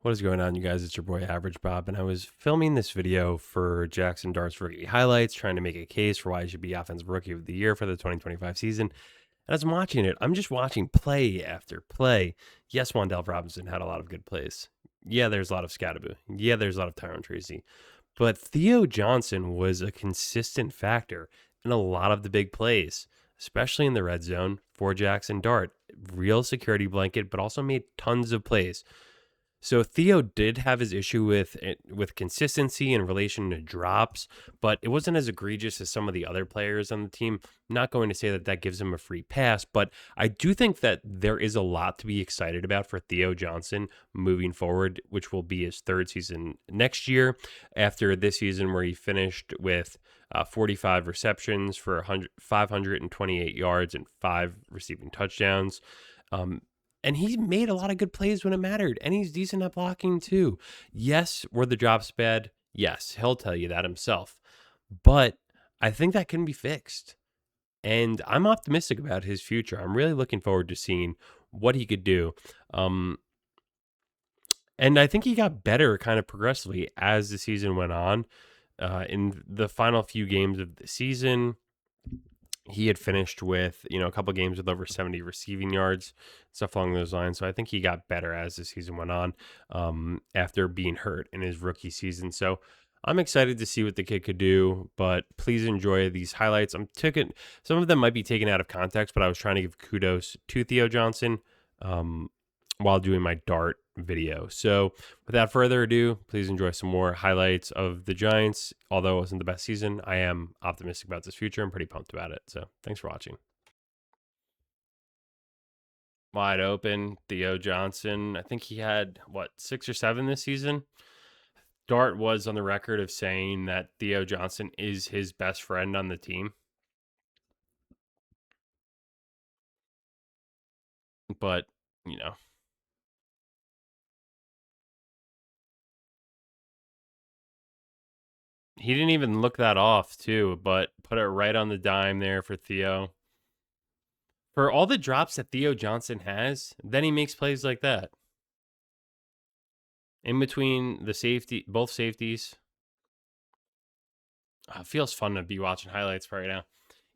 What is going on, you guys? It's your boy Average Bob, and I was filming this video for Jackson Dart's rookie highlights, trying to make a case for why he should be Offensive Rookie of the Year for the 2025 season. And as I'm watching it, I'm just watching play after play. Yes, Wan'dale Robinson had a lot of good plays. Yeah, there's a lot of Scattaboo. Yeah, there's a lot of Tyrone Tracy. But Theo Johnson was a consistent factor in a lot of the big plays, especially in the red zone for Jackson Dart. Real security blanket, but also made tons of plays. So Theo did have his issue with consistency in relation to drops, but it wasn't as egregious as some of the other players on the team. Not going to say that that gives him a free pass, but I do think that there is a lot to be excited about for Theo Johnson moving forward, which will be his third season next year after this season where he finished with 45 receptions for 528 yards and 5 receiving touchdowns. And he made a lot of good plays when it mattered. And he's decent at blocking too. Yes, were the drops bad? Yes, he'll tell you that himself. But I think that can be fixed. And I'm optimistic about his future. I'm really looking forward to seeing what he could do. And I think he got better kind of progressively as the season went on. In the final few games of the season, he had finished with, a couple games with over 70 receiving yards, stuff along those lines. So I think he got better as the season went on after being hurt in his rookie season. So I'm excited to see what the kid could do, but please enjoy these highlights. Some of them might be taken out of context, but I was trying to give kudos to Theo Johnson while doing my Dart video. So without further ado, please enjoy some more highlights of the Giants. Although it wasn't the best season, I am optimistic about this future. I'm pretty pumped about it. So thanks for watching. Wide open, Theo Johnson. I think he had, 6 or 7 this season? Dart was on the record of saying that Theo Johnson is his best friend on the team. But, he didn't even look that off, too, but put it right on the dime there for Theo. For all the drops that Theo Johnson has, then he makes plays like that. In between both safeties. It feels fun to be watching highlights right now.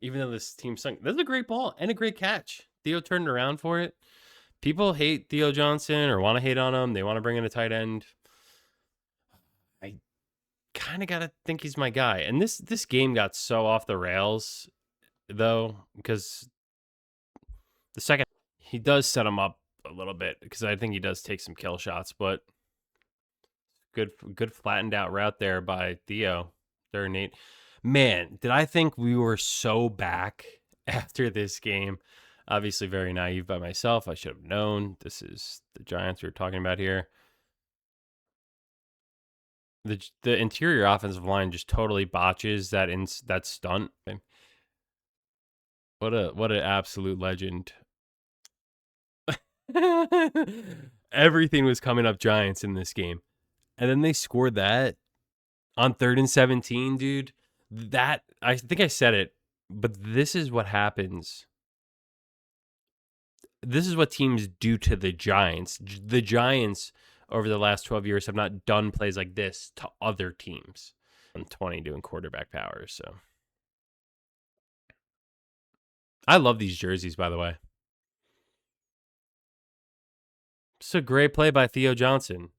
Even though this team sunk. That's a great ball and a great catch. Theo turned around for it. People hate Theo Johnson or want to hate on him. They want to bring in a tight end. I kind of got to think he's my guy. And this game got so off the rails, though, because the second he does set him up a little bit, because I think he does take some kill shots, but good flattened out route there by Theo. Third and 8. Man, did I think we were so back after this game? Obviously very naive by myself. I should have known. This is the Giants we were talking about here. The interior offensive line just totally botches that stunt. What an absolute legend. Everything was coming up Giants in this game. And then they scored that on 3rd and 17, dude. That, I think I said it, but this is what happens. This is what teams do to the Giants. The Giants over the last 12 years have not done plays like this to other teams. I'm 20 doing quarterback powers, so. I love these jerseys, by the way. It's a great play by Theo Johnson.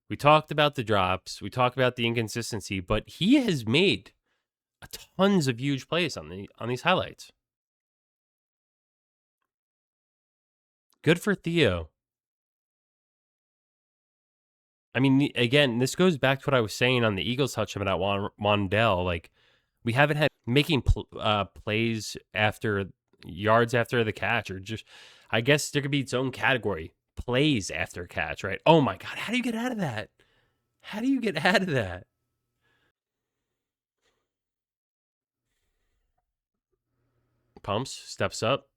We talked about the drops. We talked about the inconsistency, but he has made tons of huge plays on these highlights. Good for Theo. I mean, again, this goes back to what I was saying on the Eagles touchdown about Wan'dale. Like, we haven't had making plays after yards after the catch, or just, I guess there could be its own category, plays after catch, right? Oh my God, how do you get out of that? How do you get out of that? Pumps, steps up.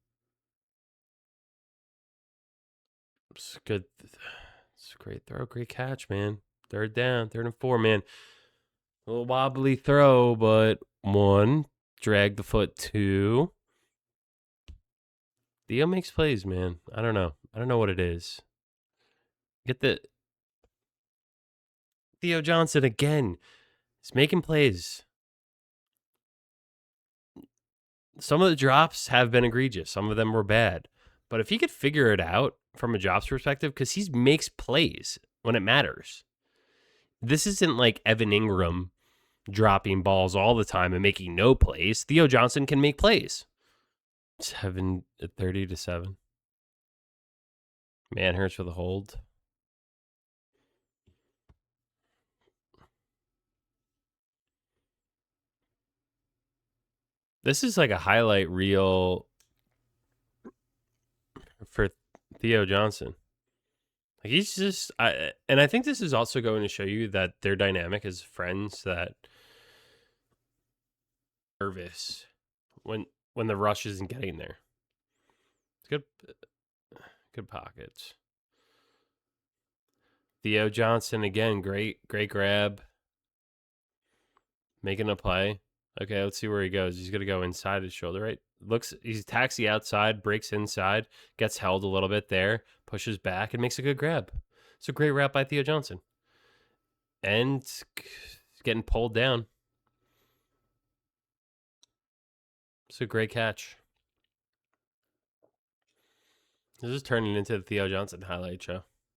It's good. It's a great throw, great catch, man. 3rd down, 3rd and 4, man. A little wobbly throw, but 1. Drag the foot, 2. Theo makes plays, man. I don't know what it is. Theo Johnson again. He's making plays. Some of the drops have been egregious. Some of them were bad. But if he could figure it out from a drops perspective, because he makes plays when it matters. This isn't like Evan Ingram dropping balls all the time and making no plays. Theo Johnson can make plays. 30-7. Man hurts for the hold. This is like a highlight reel for Theo Johnson. Like he's just, and I think this is also going to show you that their dynamic as friends, that nervous when the rush isn't getting there. It's good pockets. Theo Johnson again, great grab, making a play. Okay, let's see where he goes. He's gonna go inside his shoulder, right? He's taxi outside, breaks inside, gets held a little bit there, pushes back, and makes a good grab. It's a great wrap by Theo Johnson. And getting pulled down. It's a great catch. This is turning into the Theo Johnson highlight show.